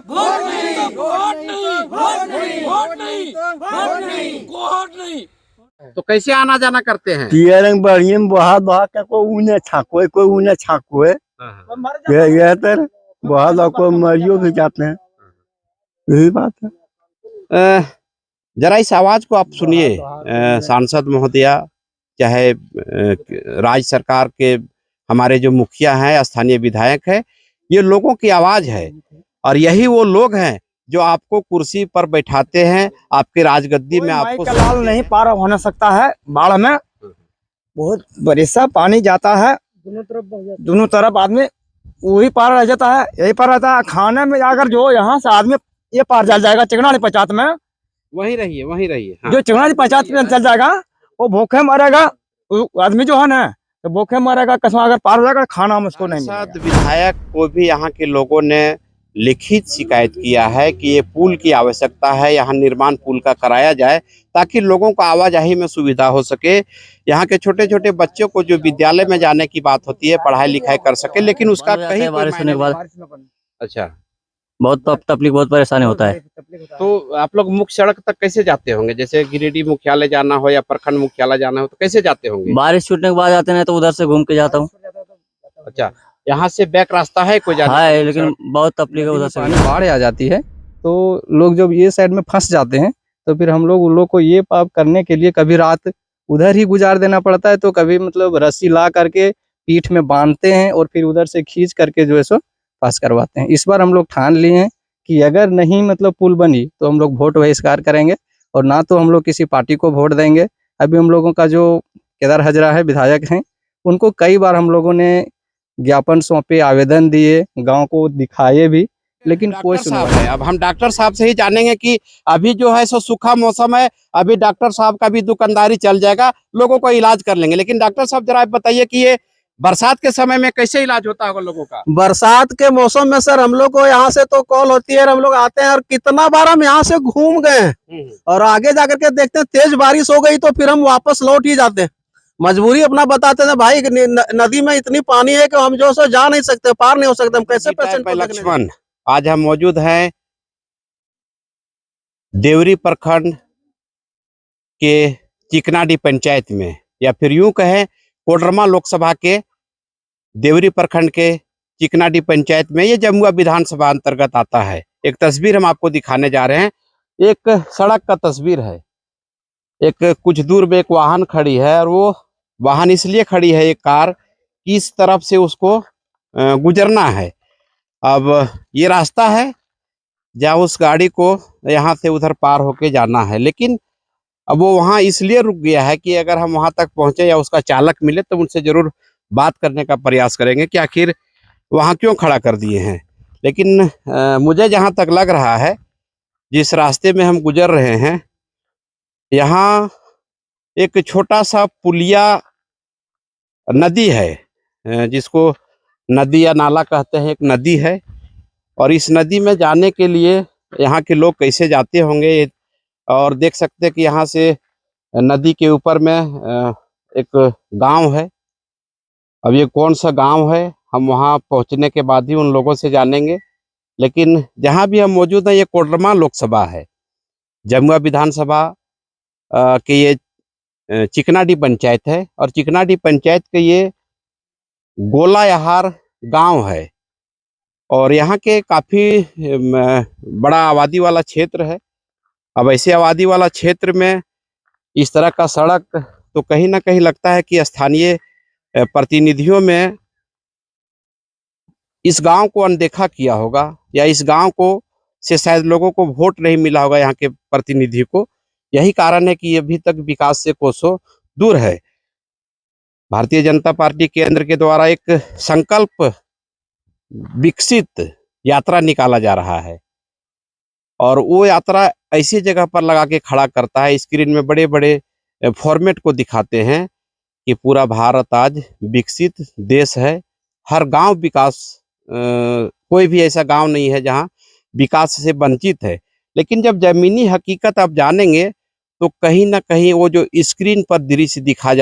Vote नहीं, vote नहीं, vote नहीं, वोट नहीं, वोट नहीं, वोट नहीं। तो कैसे आना जाना करते हैं? रंग बढ़िया बहा बहा के कोई उने छाको है ये तर बहा बहा को मरियो भी जाते हैं, यही बात है। जरा इस आवाज को आप सुनिए। सांसद महोदया, चाहे राज्य सरकार के हमारे जो मुखिया हैं, स्थानीय विधायक है, ये लोगों की आवाज है और यही वो लोग हैं जो आपको कुर्सी पर बैठाते हैं, आपके राजगद्दी में आपको लाल नहीं पार होना सकता है। बाढ़ में बहुत बरिसा पानी जाता है, दोनों तरफ आदमी वही पार रह जाता है, यही पार रहता है। खाने में अगर जो यहाँ से आदमी ये पार चल जाएगा चिकनाड़ी पंचायत में, वहीं रहिए हाँ। जो चिकनाड़ी पंचायत में चल जाएगा वो भूखे मरेगा, आदमी जो है ना तो भूखे मरेगा। कसम अगर पार हो जाएगा खाना मुझको नहीं मिलेगा। विधायक को भी यहाँ के लोगों ने लिखित शिकायत किया है कि ये पुल की आवश्यकता है, यहाँ निर्माण पुल का कराया जाए ताकि लोगों को आवाजाही में सुविधा हो सके। यहाँ के छोटे छोटे बच्चों को जो विद्यालय में जाने की बात होती है, पढ़ाई लिखाई कर सके, लेकिन उसका कहीं बारिश होने के बाद अच्छा बहुत तकलीफ, बहुत परेशानी होता है। तो आप लोग मुख्य सड़क तक कैसे जाते होंगे? जैसे गिरिडीह मुख्यालय जाना हो या प्रखंड मुख्यालय जाना हो तो कैसे जाते होंगे? बारिश छूटने के बाद आते हैं तो उधर से घूम के जाता हूँ। अच्छा, यहाँ से बैक रास्ता है कोई जाने? हाँ, लेकिन बहुत तकलीफ है उधर से। बाढ़ आ जाती है तो लोग जब ये साइड में फंस जाते हैं तो फिर हम लोग उन लोग को ये पाप करने के लिए कभी रात उधर ही गुजार देना पड़ता है, तो कभी मतलब रस्सी ला करके पीठ में बांधते हैं और फिर उधर से खींच करके जो है सो पास करवाते हैं। इस बार हम लोग ठान लिए हैं कि अगर नहीं मतलब पुल बनी तो हम लोग वोट बहिष्कार करेंगे और ना तो हम लोग किसी पार्टी को वोट देंगे। अभी हम लोगों का जो केदार हजरा है विधायक हैं, उनको कई बार हम लोगों ने ज्ञापन सौंपे, आवेदन दिए, गांव को दिखाए भी, लेकिन कोई सुनवाई नहीं। अब हम डॉक्टर साहब से ही जानेंगे कि अभी जो है सो सूखा मौसम है, अभी डॉक्टर साहब का भी दुकानदारी चल जाएगा, लोगों को इलाज कर लेंगे। लेकिन डॉक्टर साहब जरा आप बताइए कि ये बरसात के समय में कैसे इलाज होता होगा लोगों का? बरसात के मौसम में सर हम लोग को यहाँ से तो कॉल होती है, हम लोग आते हैं और कितना बार हम यहाँ से घूम गए हैं और आगे जाकर के देखते हैं तेज बारिश हो गई तो फिर हम वापस लौट ही जाते हैं। मजबूरी अपना बताते थे भाई, नदी में इतनी पानी है कि हम जो सो जा नहीं सकते, पार नहीं हो सकते, हम कैसे पेशेंट को लक्ष्मण, आज हम मौजूद हैं देवरी प्रखंड के चिकनाडी पंचायत में, या फिर यूं कहें कोडरमा लोकसभा के देवरी प्रखंड के चिकनाडी पंचायत में। ये जमुआ विधानसभा अंतर्गत आता है। एक तस्वीर हम आपको दिखाने जा रहे हैं, एक सड़क का तस्वीर है। एक कुछ दूर में एक वाहन खड़ी है और वो वाहन इसलिए खड़ी है, एक कार, इस तरफ से उसको गुजरना है। अब ये रास्ता है जहाँ उस गाड़ी को यहाँ से उधर पार होके जाना है, लेकिन अब वो वहाँ इसलिए रुक गया है कि अगर हम वहाँ तक पहुँचे या उसका चालक मिले तो उनसे जरूर बात करने का प्रयास करेंगे कि आखिर वहाँ क्यों खड़ा कर दिए हैं। लेकिन मुझे जहाँ तक लग रहा है, जिस रास्ते में हम गुजर रहे हैं, यहाँ एक छोटा सा पुलिया नदी है, जिसको नदी या नाला कहते हैं, एक नदी है। और इस नदी में जाने के लिए यहाँ के लोग कैसे जाते होंगे, और देख सकते हैं कि यहाँ से नदी के ऊपर में एक गांव है। अब ये कौन सा गांव है हम वहाँ पहुँचने के बाद ही उन लोगों से जानेंगे। लेकिन जहाँ भी हम मौजूद हैं ये कोडरमा लोकसभा है, जमुआ विधानसभा के ये चिकनाडी पंचायत है। और चिकनाडी पंचायत के ये गोलायहार गांव है और यहाँ के काफ़ी बड़ा आबादी वाला क्षेत्र है। अब ऐसे आबादी वाला क्षेत्र में इस तरह का सड़क तो कहीं ना कहीं लगता है कि स्थानीय प्रतिनिधियों में इस गांव को अनदेखा किया होगा, या इस गांव को से शायद लोगों को वोट नहीं मिला होगा यहाँ के प्रतिनिधि को। यही कारण है कि ये अभी तक विकास से कोसों दूर है। भारतीय जनता पार्टी केंद्र के द्वारा एक संकल्प विकसित यात्रा निकाला जा रहा है और वो यात्रा ऐसी जगह पर लगा के खड़ा करता है, स्क्रीन में बड़े बड़े फॉर्मेट को दिखाते हैं कि पूरा भारत आज विकसित देश है, हर गांव विकास, कोई भी ऐसा गांव नहीं है जहां विकास से वंचित है। लेकिन जब जमीनी हकीकत आप जानेंगे तो कहीं ना कहीं वो जो स्क्रीन पर दृश्य दिखाया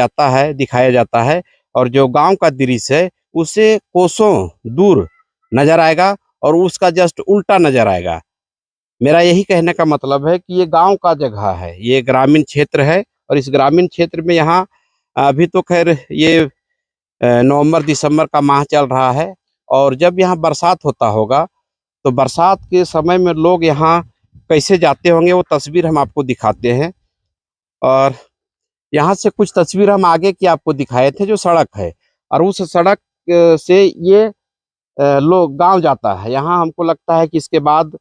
जाता है और जो गांव का दृश्य है उससे कोसों दूर नजर आएगा। और उसका जस्ट उल्टा नजर आएगा। मेरा यही कहने का मतलब है कि ये गांव का जगह है, ये ग्रामीण क्षेत्र है और इस ग्रामीण क्षेत्र में यहाँ अभी तो खैर ये नवंबर दिसंबर का माह चल रहा है और जब यहाँ बरसात होता होगा तो बरसात के समय में लोग यहाँ कैसे जाते होंगे वो तस्वीर हम आपको दिखाते हैं। और यहाँ से कुछ तस्वीर हम आगे की आपको दिखाए थे जो सड़क है और उस सड़क से ये लोग गांव जाता है। यहाँ हमको लगता है कि इसके बाद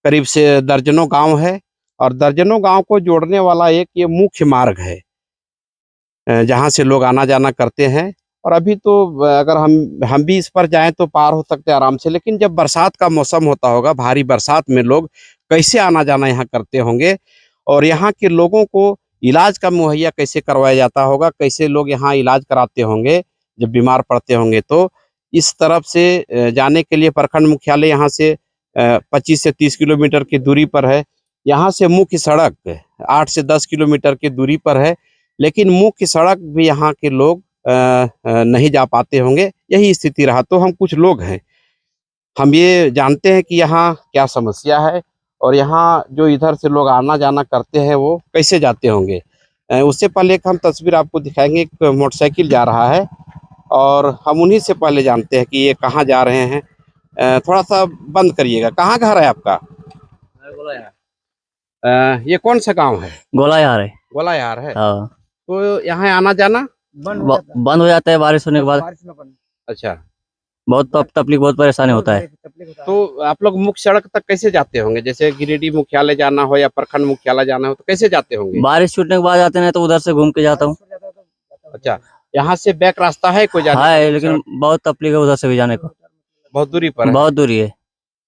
करीब से दर्जनों गांव है और दर्जनों गांव को जोड़ने वाला एक ये मुख्य मार्ग है जहाँ से लोग आना जाना करते हैं। और अभी तो अगर हम भी इस पर जाएं तो पार हो सकते हैं आराम से, लेकिन जब बरसात का मौसम होता होगा, भारी बरसात में लोग कैसे आना जाना यहाँ करते होंगे और यहाँ के लोगों को इलाज का मुहैया कैसे करवाया जाता होगा, कैसे लोग यहाँ इलाज कराते होंगे जब बीमार पड़ते होंगे। तो इस तरफ से जाने के लिए प्रखंड मुख्यालय यहाँ से 25 से 30 किलोमीटर की दूरी पर है। यहाँ से मुख्य सड़क 8 से 10 किलोमीटर की दूरी पर है, लेकिन मुख्य सड़क भी यहाँ के लोग नहीं जा पाते होंगे। यही स्थिति रहा। तो हम कुछ लोग हैं, हम ये जानते हैं कि यहाँ क्या समस्या है और यहाँ जो इधर से लोग आना जाना करते हैं वो कैसे जाते होंगे। उससे पहले एक हम तस्वीर आपको दिखाएंगे। एक मोटरसाइकिल जा रहा है और हम उन्हीं से पहले जानते हैं कि ये कहाँ जा रहे हैं। थोड़ा सा बंद करिएगा। कहाँ घर है आपका? ये कौन सा गांव है? गोलायार है। गोलायार है। हाँ, तो यहाँ आना जाना बंद हो जाता है बारिश होने के बाद। अच्छा, बहुत तकलीफ, बहुत परेशानी होता है। तो आप लोग मुख्य सड़क तक कैसे जाते होंगे? जैसे गिरिडीह मुख्यालय जाना हो या प्रखंड मुख्यालय जाना हो तो कैसे जाते होंगे? बारिश छूटने के बाद जाते हैं तो उधर से घूम के जाता हूँ। अच्छा, यहाँ से बैक रास्ता है कोई जाने हाँ, का? लेकिन बहुत तकलीफ है उधर से भी जाने को। बहुत दूरी पर है। बहुत दूरी है।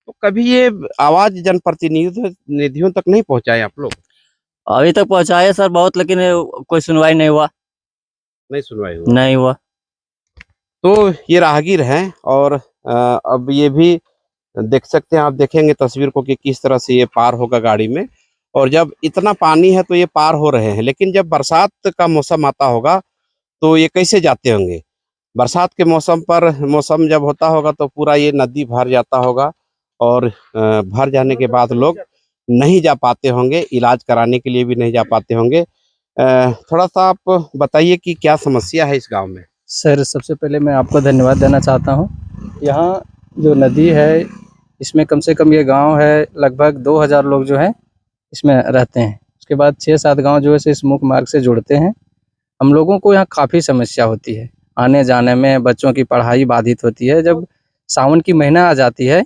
तो कभी ये आवाज जनप्रतिनिधियों तक नहीं पहुंचाए आप लोग? अभी तक पहुँचाए सर बहुत, लेकिन कोई सुनवाई नहीं हुआ। नहीं सुनवाई हुआ? नहीं हुआ। तो ये राहगीर हैं और अब ये भी देख सकते हैं, आप देखेंगे तस्वीर को कि किस तरह से ये पार होगा गाड़ी में। और जब इतना पानी है तो ये पार हो रहे हैं, लेकिन जब बरसात का मौसम आता होगा तो ये कैसे जाते होंगे? बरसात के मौसम जब होता होगा तो पूरा ये नदी भर जाता होगा और भर जाने के बाद लोग नहीं जा पाते होंगे, इलाज कराने के लिए भी नहीं जा पाते होंगे। थोड़ा सा आप बताइए कि क्या समस्या है इस गांव में? सर, सबसे पहले मैं आपको धन्यवाद देना चाहता हूँ। यहाँ जो नदी है इसमें कम से कम ये गांव है लगभग 2000 लोग जो हैं इसमें रहते हैं। उसके बाद 6-7 गांव जो है इस मुख्य मार्ग से जुड़ते हैं। हम लोगों को यहाँ काफ़ी समस्या होती है आने जाने में, बच्चों की पढ़ाई बाधित होती है। जब सावन की महीना आ जाती है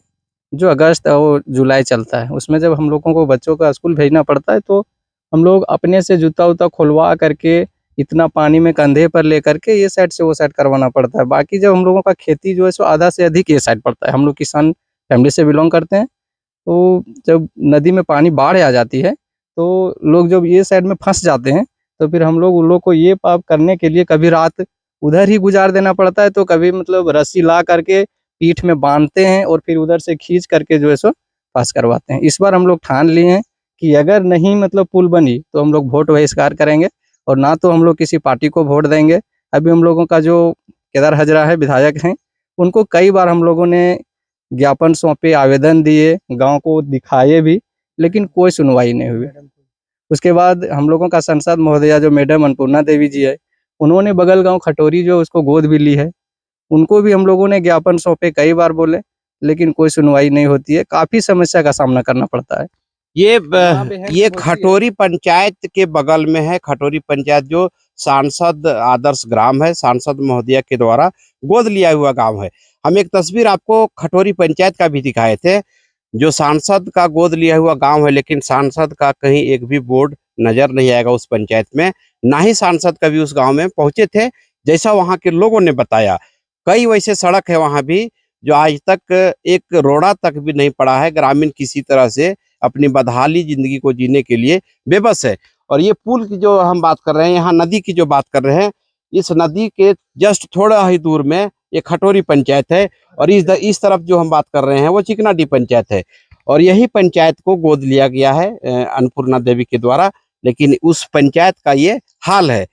जो अगस्त और जुलाई चलता है, उसमें जब हम लोगों को बच्चों का स्कूल भेजना पड़ता है तो हम लोग अपने से जूता उता खुलवा करके इतना पानी में कंधे पर लेकर के ये साइड से वो साइड करवाना पड़ता है। बाकी जब हम लोगों का खेती जो है सो आधा से अधिक ये साइड पड़ता है। हम लोग किसान फैमिली से बिलोंग करते हैं। तो जब नदी में पानी बाढ़ आ जाती है तो लोग जब ये साइड में फंस जाते हैं तो फिर हम लोग उन लोग को ये पाप करने के लिए कभी रात उधर ही गुजार देना पड़ता है, तो कभी मतलब रस्सी ला करके पीठ में बांधते हैं और फिर उधर से खींच करके जो है सो पास करवाते हैं। इस बार हम लोग ठान लिए हैं कि अगर नहीं मतलब पुल बनी तो हम लोग वोट बहिष्कार करेंगे और ना तो हम लोग किसी पार्टी को वोट देंगे। अभी हम लोगों का जो केदार हजरा है विधायक हैं, उनको कई बार हम लोगों ने ज्ञापन सौंपे, आवेदन दिए, गांव को दिखाए भी, लेकिन कोई सुनवाई नहीं हुई। उसके बाद हम लोगों का सांसद महोदया जो मैडम अन्नपूर्णा देवी जी है, उन्होंने बगल गांव खटोरी जो उसको गोद भी ली है, उनको भी हम लोगों ने ज्ञापन सौंपे, कई बार बोले, लेकिन कोई सुनवाई नहीं होती है। काफी समस्या का सामना करना पड़ता है। ये खटोरी पंचायत के बगल में है। खटोरी पंचायत जो सांसद आदर्श ग्राम है, सांसद महोदया के द्वारा गोद लिया हुआ गांव है। हम एक तस्वीर आपको खटोरी पंचायत का भी दिखाए थे, जो सांसद का गोद लिया हुआ गांव है, लेकिन सांसद का कहीं एक भी बोर्ड नजर नहीं आएगा उस पंचायत में, ना ही सांसद कभी उस गांव में पहुंचे थे, जैसा वहां के लोगों ने बताया। कई वैसे सड़क है वहां भी जो आज तक एक रोड़ा तक भी नहीं पड़ा है। ग्रामीण किसी तरह से अपनी बदहाली जिंदगी को जीने के लिए बेबस है। और ये पुल की जो हम बात कर रहे हैं, यहाँ नदी की जो बात कर रहे हैं, इस नदी के जस्ट थोड़ा ही दूर में ये खटोरी पंचायत है और इस तरफ जो हम बात कर रहे हैं वो चिकनाडीह पंचायत है। और यही पंचायत को गोद लिया गया है अन्नपूर्णा देवी के द्वारा, लेकिन उस पंचायत का ये हाल है।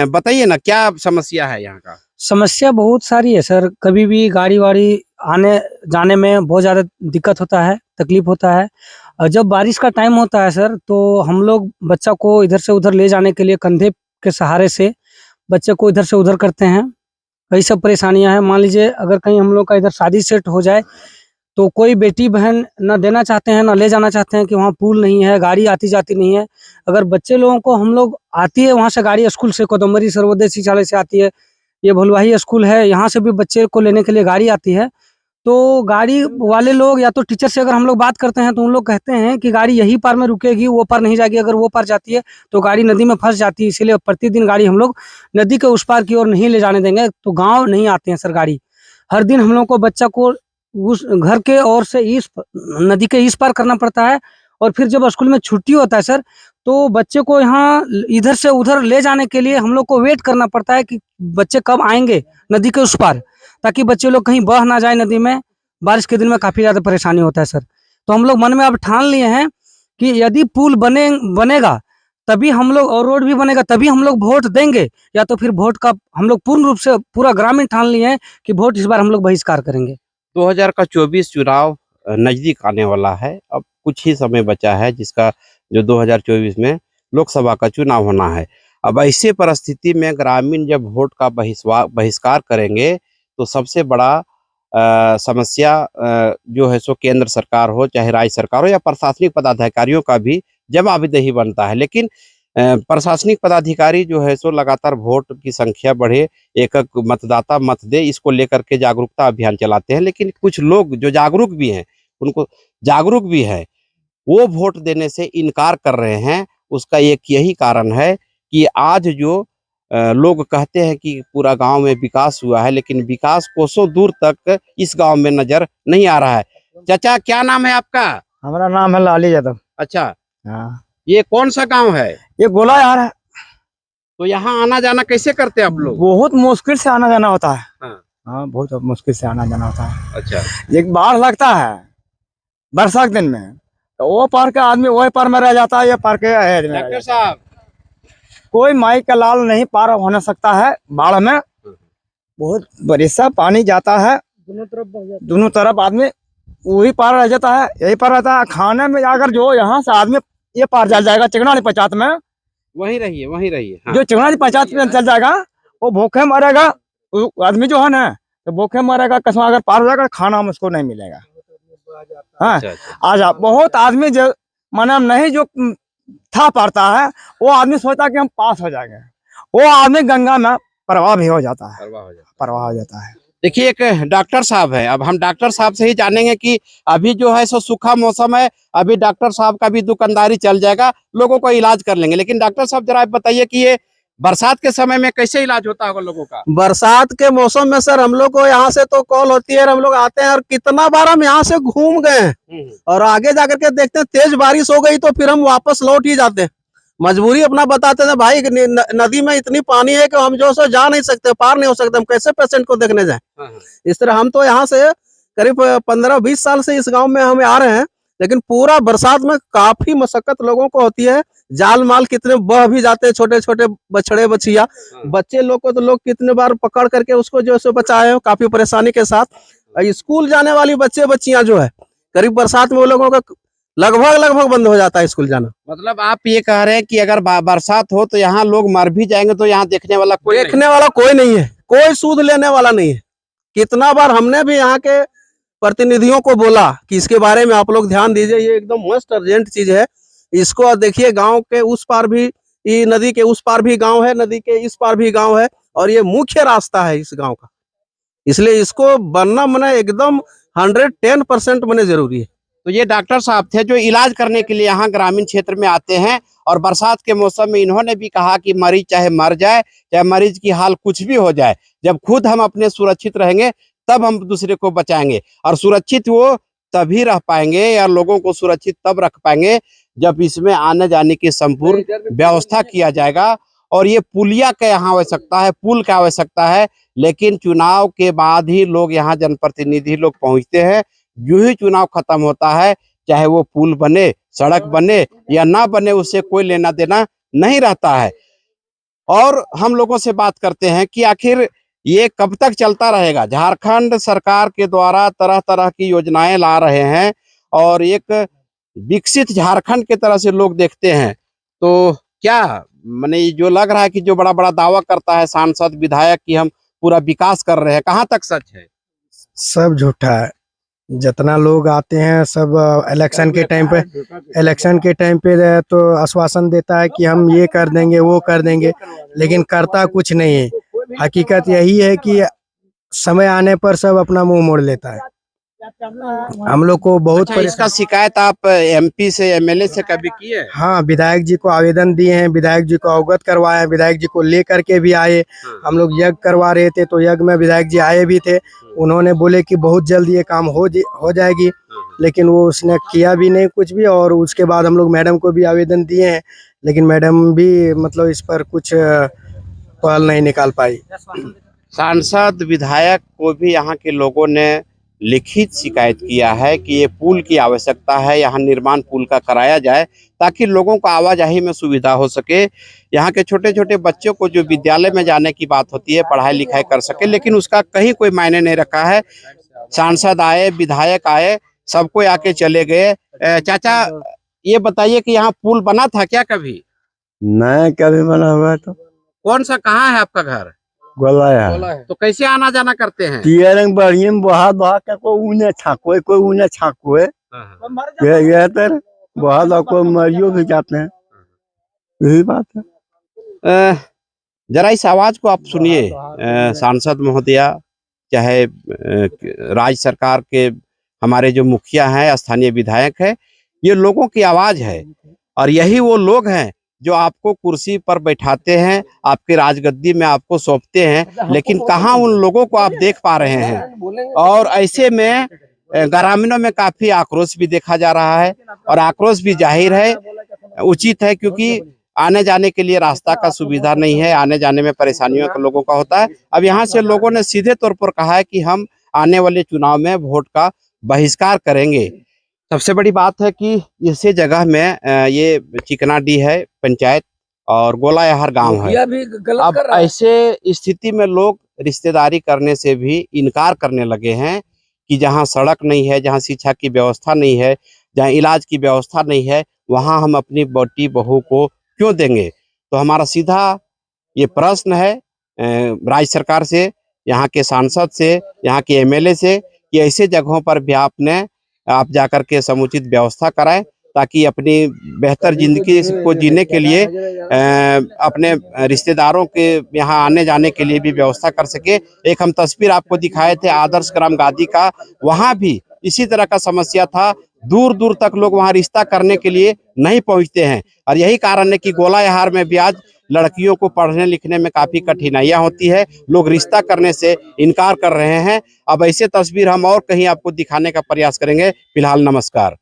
बताइए ना क्या समस्या है यहाँ का? समस्या बहुत सारी है सर। कभी भी गाड़ी वाड़ी आने जाने में बहुत ज़्यादा दिक्कत होता है, तकलीफ होता है। और जब बारिश का टाइम होता है सर, तो हम लोग बच्चा को इधर से उधर ले जाने के लिए कंधे के सहारे से बच्चे को इधर से उधर करते हैं। कई सब परेशानियां हैं। मान लीजिए अगर कहीं हम लोग का इधर शादी सेट हो जाए, तो कोई बेटी बहन न देना चाहते हैं, न ले जाना चाहते हैं कि वहाँ पुल नहीं है, गाड़ी आती जाती नहीं है। अगर बच्चे लोगों को हम लोग आती है वहाँ से गाड़ी, स्कूल से कोदमरी सर्वोदय शिक्षालय से आती है, ये भुलवाही स्कूल है, यहाँ से भी बच्चे को लेने के लिए गाड़ी आती है। तो गाड़ी वाले लोग या तो टीचर से अगर हम लोग बात करते हैं तो उन लोग कहते हैं कि गाड़ी यही पार में रुकेगी, वो पार नहीं जाएगी। अगर वो पार जाती है तो गाड़ी नदी में फंस जाती है, इसलिए प्रतिदिन गाड़ी हम लोग नदी के उस पार की ओर नहीं ले जाने देंगे। तो गांव नहीं आते हैं सर गाड़ी। हर दिन हम लोग को बच्चा को उस घर के ओर से इस नदी के इस पार करना पड़ता है। और फिर जब स्कूल में छुट्टी होता है सर, तो बच्चे को यहाँ इधर से उधर ले जाने के लिए हम लोग को वेट करना पड़ता है कि बच्चे कब आएंगे नदी के उस पार, ताकि बच्चे लोग कहीं बह ना जाए नदी में। बारिश के दिन में काफी ज्यादा परेशानी होता है सर। तो हम लोग मन में अब ठान लिए हैं कि यदि पुल बनेगा तभी हम लोग, और रोड भी बनेगा तभी हम लोग वोट देंगे, या तो फिर वोट का हम लोग पूर्ण रूप से पूरा ग्रामीण ठान लिए हैं कि वोट इस बार हम लोग बहिष्कार करेंगे। 2024 चुनाव नजदीक आने वाला है। अब कुछ ही समय बचा है जिसका जो 2024 में लोकसभा का चुनाव होना है। अब ऐसे परिस्थिति में ग्रामीण जब वोट का बहिष्कार करेंगे तो सबसे बड़ा समस्या जो है सो केंद्र सरकार हो, चाहे राज्य सरकार हो, या प्रशासनिक पदाधिकारियों का भी जवाबदेही बनता है। लेकिन प्रशासनिक पदाधिकारी जो है सो लगातार वोट की संख्या बढ़े, एक मतदाता मत दे, इसको लेकर के जागरूकता अभियान चलाते हैं। लेकिन कुछ लोग जो जागरूक भी हैं, उनको जागरूक भी है, वो वोट देने से इनकार कर रहे हैं। उसका एक यही कारण है कि आज जो लोग कहते हैं कि पूरा गांव में विकास हुआ है, लेकिन विकास कोसों दूर तक इस गांव में नजर नहीं आ रहा है। चाचा, क्या नाम है आपका? हमारा नाम है लाली यादव। अच्छा, हाँ, ये कौन सा गांव है? ये गोला यार है। तो यहाँ आना जाना कैसे करते हैं आप लोग? बहुत मुश्किल से आना जाना होता है। हाँ, बहुत मुश्किल से आना जाना होता है। अच्छा, एक बाढ़ लगता है बरसात दिन में, तो वो पार के आदमी वही पार में रह जाता है, ये पार के डॉक्टर साहब, कोई माई का लाल नहीं पार होने सकता है। बाढ़ में बहुत बरिसा पानी जाता है, दोनों तरफ आदमी वही पार रह जाता है, यही पार रहता है। खाने में अगर जो यहाँ से आदमी ये पार चल जाएगा चिकनाली पंचायत में, वहीं रहिए। हाँ। जो चिकनाली पंचायत में चल जाएगा वो भूखे मरेगा। आदमी जो है ना, तो भूखे मरेगा। कसम अगर पार हो जाएगा खाना उसको नहीं मिलेगा। हाँ, अच्छा, बहुत आदमी जो माने नहीं जो था पारता है, वो आदमी सोचता है कि हम पास हो जाएंगे, वो आदमी गंगा में प्रवाह भी हो जाता है, प्रवाह हो जाता है। देखिए, एक डॉक्टर साहब है। अब हम डॉक्टर साहब से ही जानेंगे कि अभी जो है सो सूखा मौसम है, अभी डॉक्टर साहब का भी दुकानदारी चल जाएगा, लोगों को इलाज कर लेंगे। लेकिन डॉक्टर साहब जरा आप बताइए कि ये बरसात के समय में कैसे इलाज होता होगा लोगों का? बरसात के मौसम में सर हम लोग को यहाँ से तो कॉल होती है, हम लोग आते हैं और कितना बार हम यहाँ से घूम गए हैं, और आगे जाकर के देखते हैं तेज बारिश हो गई तो फिर हम वापस लौट ही जाते हैं। मजबूरी अपना बताते थे, भाई नदी में इतनी पानी है कि हम जो सो जा नहीं सकते, पार नहीं हो सकते, हम कैसे पेशेंट को देखने जाए। इस तरह हम तो यहाँ से करीब 15-20 साल से इस गांव में हम आ रहे हैं, लेकिन पूरा बरसात में काफी मशक्कत लोगों को होती है। जाल माल कितने बह भी जाते हैं, छोटे छोटे बछड़े बछिया, बच्चे लोग को तो लोग कितने बार पकड़ करके उसको जो है बचाए हो, काफी परेशानी के साथ। स्कूल जाने वाली बच्चे बच्चियां जो है, करीब बरसात में वो लोगों का लगभग बंद हो जाता है स्कूल जाना। मतलब आप ये कह रहे हैं कि अगर बरसात हो तो यहाँ लोग मर भी जाएंगे, तो यहाँ देखने वाला कोई नहीं है, कोई सूद लेने वाला नहीं है। कितना बार हमने भी यहाँ के प्रतिनिधियों को बोला कि इसके बारे में आप लोग ध्यान दीजिए, ये एकदम मोस्ट अर्जेंट चीज है। इसको देखिए, गांव के उस पार भी, नदी के उस पार भी गांव है, नदी के इस पार भी गांव है, और ये मुख्य रास्ता है इस गांव का, इसलिए इसको बनना मने एकदम 110% मने जरूरी है। तो ये डॉक्टर साहब थे जो इलाज करने के लिए यहाँ ग्रामीण क्षेत्र में आते हैं, और बरसात के मौसम में इन्होंने भी कहा कि मरीज चाहे मर जाए, चाहे मरीज की हाल कुछ भी हो जाए, जब खुद हम अपने सुरक्षित रहेंगे तब हम दूसरे को बचाएंगे। और सुरक्षित वो तभी रह पाएंगे, या लोगों को सुरक्षित तब रख पाएंगे जब इसमें आने जाने की संपूर्ण व्यवस्था किया जाएगा। और ये पुलिया का यहाँ आवश्यकता है, पुल का आवश्यकता है, लेकिन चुनाव के बाद ही लोग यहाँ जनप्रतिनिधि लोग पहुँचते हैं। जो ही चुनाव खत्म होता है, चाहे वो पुल बने, सड़क बने या ना बने, उससे कोई लेना देना नहीं रहता है। और हम लोगों से बात करते हैं कि आखिर ये कब तक चलता रहेगा? झारखंड सरकार के द्वारा तरह तरह की योजनाएं ला रहे हैं और एक विकसित झारखंड के तरह से लोग देखते हैं, तो क्या माने जो लग रहा है कि जो बड़ा बड़ा दावा करता है सांसद विधायक कि हम पूरा विकास कर रहे हैं, कहाँ तक सच है? सब झूठा है। जितना लोग आते हैं सब इलेक्शन के टाइम पे तो आश्वासन देता है कि हम ये कर देंगे वो कर देंगे, लेकिन करता कुछ नहीं है। हकीकत यही है कि समय आने पर सब अपना मुंह मोड़ लेता है। हम लोग को बहुत अच्छा, इसका शिकायत आप एमपी से एमएलए से कभी किए? हाँ, विधायक जी को आवेदन दिए हैं, विधायक जी को अवगत करवाए, विधायक जी को ले करके भी आए। हम लोग यज्ञ करवा रहे थे तो यज्ञ में विधायक जी आए भी थे। उन्होंने बोले कि बहुत जल्द ये काम हो जाएगी, लेकिन वो उसने किया भी नहीं कुछ भी। और उसके बाद हम लोग मैडम को भी आवेदन दिए हैं, लेकिन मैडम भी मतलब इस पर कुछ पहल नहीं निकाल पाई। सांसद विधायक को भी यहाँ के लोगों ने लिखित शिकायत किया है कि ये पुल की आवश्यकता है, यहाँ निर्माण पुल का कराया जाए ताकि लोगों को आवाजाही में सुविधा हो सके। यहाँ के छोटे छोटे बच्चों को जो विद्यालय में जाने की बात होती है, पढ़ाई लिखाई कर सके, लेकिन उसका कहीं कोई मायने नहीं रखा है। सांसद आए, विधायक आए, सबको आके चले गए। चाचा ये बताइए कि यहाँ पुल बना था क्या कभी? नहीं, कभी बना हुआ है तो कौन सा, कहाँ है आपका घर? गोलाया है। तो कैसे आना जाना करते हैं? रंग बढ़िया बहा के कोई उने छाकोए ये तर बहा को मरियो भी जाते हैं, यही बात है। जरा इस आवाज को आप सुनिए। सांसद महोदया, चाहे राज्य सरकार के हमारे जो मुखिया हैं, स्थानीय विधायक है, ये लोगों की आवाज है और यही वो लोग हैं जो आपको कुर्सी पर बैठाते हैं, आपके राजगद्दी में आपको सौंपते हैं, लेकिन कहाँ उन लोगों को आप देख पा रहे हैं। और ऐसे में ग्रामीणों में काफी आक्रोश भी देखा जा रहा है और आक्रोश भी जाहिर है, उचित है, क्योंकि आने जाने के लिए रास्ता का सुविधा नहीं है, आने जाने में परेशानियों का लोगों का होता है। अब यहाँ से लोगों ने सीधे तौर पर कहा है कि हम आने वाले चुनाव में वोट का बहिष्कार करेंगे। सबसे बड़ी बात है कि इसी जगह में ये चिकनाडी है पंचायत और गोलायाहार गांव है। अब ऐसे स्थिति में लोग रिश्तेदारी करने से भी इनकार करने लगे हैं कि जहां सड़क नहीं है, जहां शिक्षा की व्यवस्था नहीं है, जहां इलाज की व्यवस्था नहीं है, वहां हम अपनी बेटी बहू को क्यों देंगे। तो हमारा सीधा ये प्रश्न है राज्य सरकार से, यहाँ के सांसद से, यहाँ के एमएलए से, कि ऐसे जगहों पर भी आप जाकर के समुचित व्यवस्था कराएं ताकि अपनी बेहतर जिंदगी को जीने के लिए अपने रिश्तेदारों के यहाँ आने जाने के लिए भी व्यवस्था कर सके। एक हम तस्वीर आपको दिखाए थे आदर्श ग्राम गादी का, वहाँ भी इसी तरह का समस्या था। दूर दूर तक लोग वहाँ रिश्ता करने के लिए नहीं पहुँचते हैं और यही कारण है कि गोलायाहार में भी आज लड़कियों को पढ़ने लिखने में काफी कठिनाइयां होती है, लोग रिश्ता करने से इनकार कर रहे हैं। अब ऐसे तस्वीर हम और कहीं आपको दिखाने का प्रयास करेंगे। फिलहाल नमस्कार।